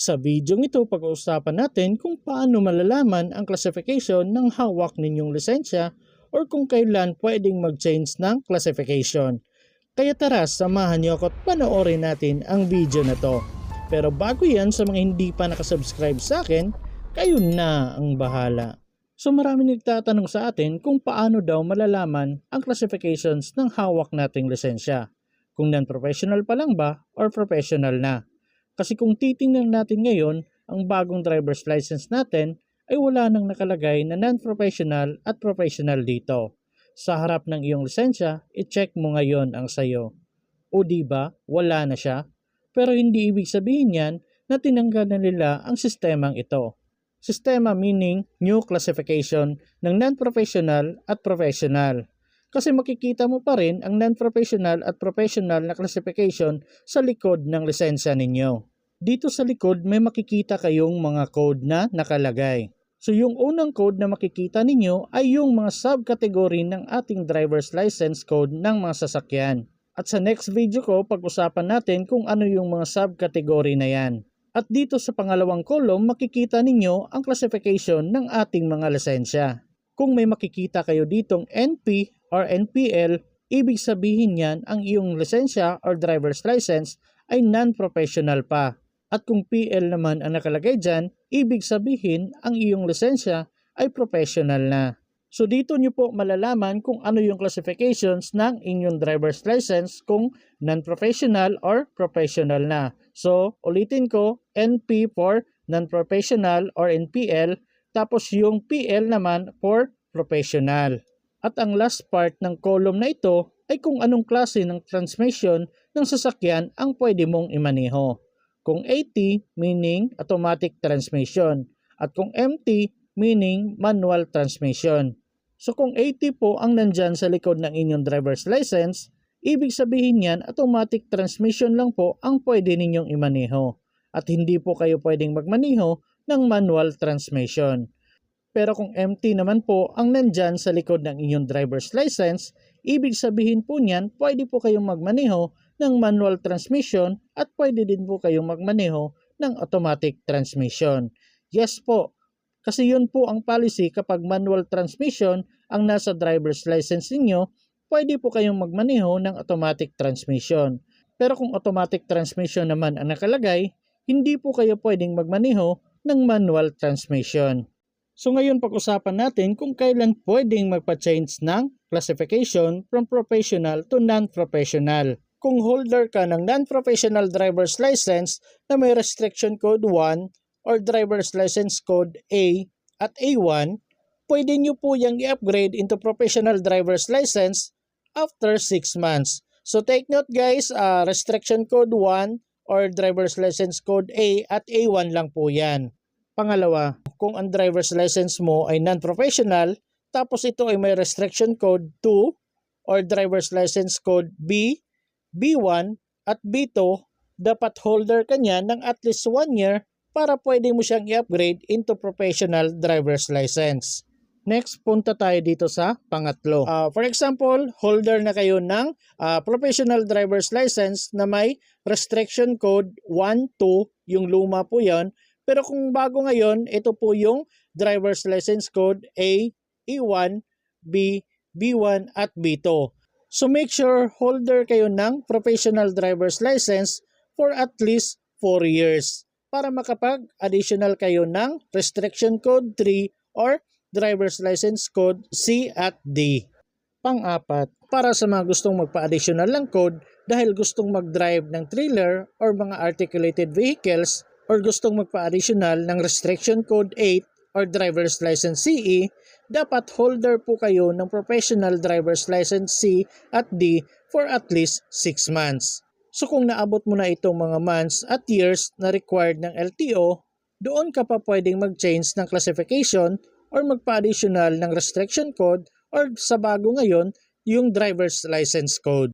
Sa videong ito, pag-uusapan natin kung paano malalaman ang classification ng hawak ninyong lisensya or kung kailan pwedeng mag-change ng classification. Kaya tara, samahan niyo ako at panoorin natin ang video na to. Pero bago yan, sa mga hindi pa nakasubscribe sa akin, kayo na ang bahala. So marami nagtatanong sa atin kung paano daw malalaman ang classifications ng hawak nating lisensya. Kung non-professional pa lang ba or professional na. Kasi kung titingnan natin ngayon, ang bagong driver's license natin ay wala nang nakalagay na non-professional at professional dito. Sa harap ng iyong lisensya, i-check mo ngayon ang sayo. O diba, wala na siya? Pero hindi ibig sabihin yan na tinanggal na nila ang sistemang ito. Sistema meaning new classification ng non-professional at professional. Kasi makikita mo pa rin ang non-professional at professional na classification sa likod ng lisensya ninyo. Dito sa likod may makikita kayong mga code na nakalagay. So yung unang code na makikita ninyo ay yung mga subcategory ng ating driver's license code ng mga sasakyan. At sa next video ko, pag-usapan natin kung ano yung mga subcategory na yan. At dito sa pangalawang column, makikita ninyo ang classification ng ating mga lisensya. Kung may makikita kayo ditong NP or NPL, ibig sabihin yan ang iyong lisensya or driver's license ay non-professional pa. At kung PL naman ang nakalagay dyan, ibig sabihin ang iyong lisensya ay professional na. So dito nyo po malalaman kung ano yung classifications ng inyong driver's license kung non-professional or professional na. So ulitin ko, NP for non-professional or NPL, tapos yung PL naman for professional. At ang last part ng column na ito ay kung anong klase ng transmission ng sasakyan ang pwede mong imaneho. Kung AT, meaning automatic transmission. At kung MT, meaning manual transmission. So kung AT po ang nandyan sa likod ng inyong driver's license, ibig sabihin yan automatic transmission lang po ang pwede ninyong imaneho. At hindi po kayo pwedeng magmaneho ng manual transmission. Pero kung MT naman po ang nandyan sa likod ng inyong driver's license, ibig sabihin po niyan pwede po kayong magmaneho ng manual transmission at pwede din po kayong magmaneho ng automatic transmission. Yes po, kasi yun po ang policy kapag manual transmission ang nasa driver's license niyo, pwede po kayong magmaneho ng automatic transmission. Pero kung automatic transmission naman ang nakalagay, hindi po kayo pwedeng magmaneho ng manual transmission. So ngayon pag-usapan natin kung kailan pwedeng magpa-change ng classification from professional to non-professional. Kung holder ka ng non-professional driver's license na may restriction code 1 or driver's license code A at A1, pwede nyo po yung i-upgrade into professional driver's license after 6 months. So take note guys, restriction code 1 or driver's license code A at A1 lang po yan. Pangalawa, kung ang driver's license mo ay non-professional, tapos ito ay may restriction code 2 or driver's license code B, B1 at B2, dapat holder ka niya ng at least 1 year para pwede mo siyang i-upgrade into professional driver's license. Next, punta tayo dito sa pangatlo. For example, holder na kayo ng professional driver's license na may restriction code 1, 2, yung luma po yan. Pero kung bago ngayon, ito po yung driver's license code A, E1, B, B1 at B2. So make sure holder kayo ng professional driver's license for at least 4 years para makapag-additional kayo ng restriction code 3 or driver's license code C at D. Pang-apat, para sa mga gustong magpa-additional ng code dahil gustong mag-drive ng trailer or mga articulated vehicles or gustong magpa-additional ng restriction code 8 or driver's license CE, dapat holder po kayo ng professional driver's license C at D for at least 6 months. So kung naabot mo na itong mga months at years na required ng LTO, doon ka pa pwedeng mag-change ng classification or magpa-additional ng restriction code or sa bago ngayon, yung driver's license code.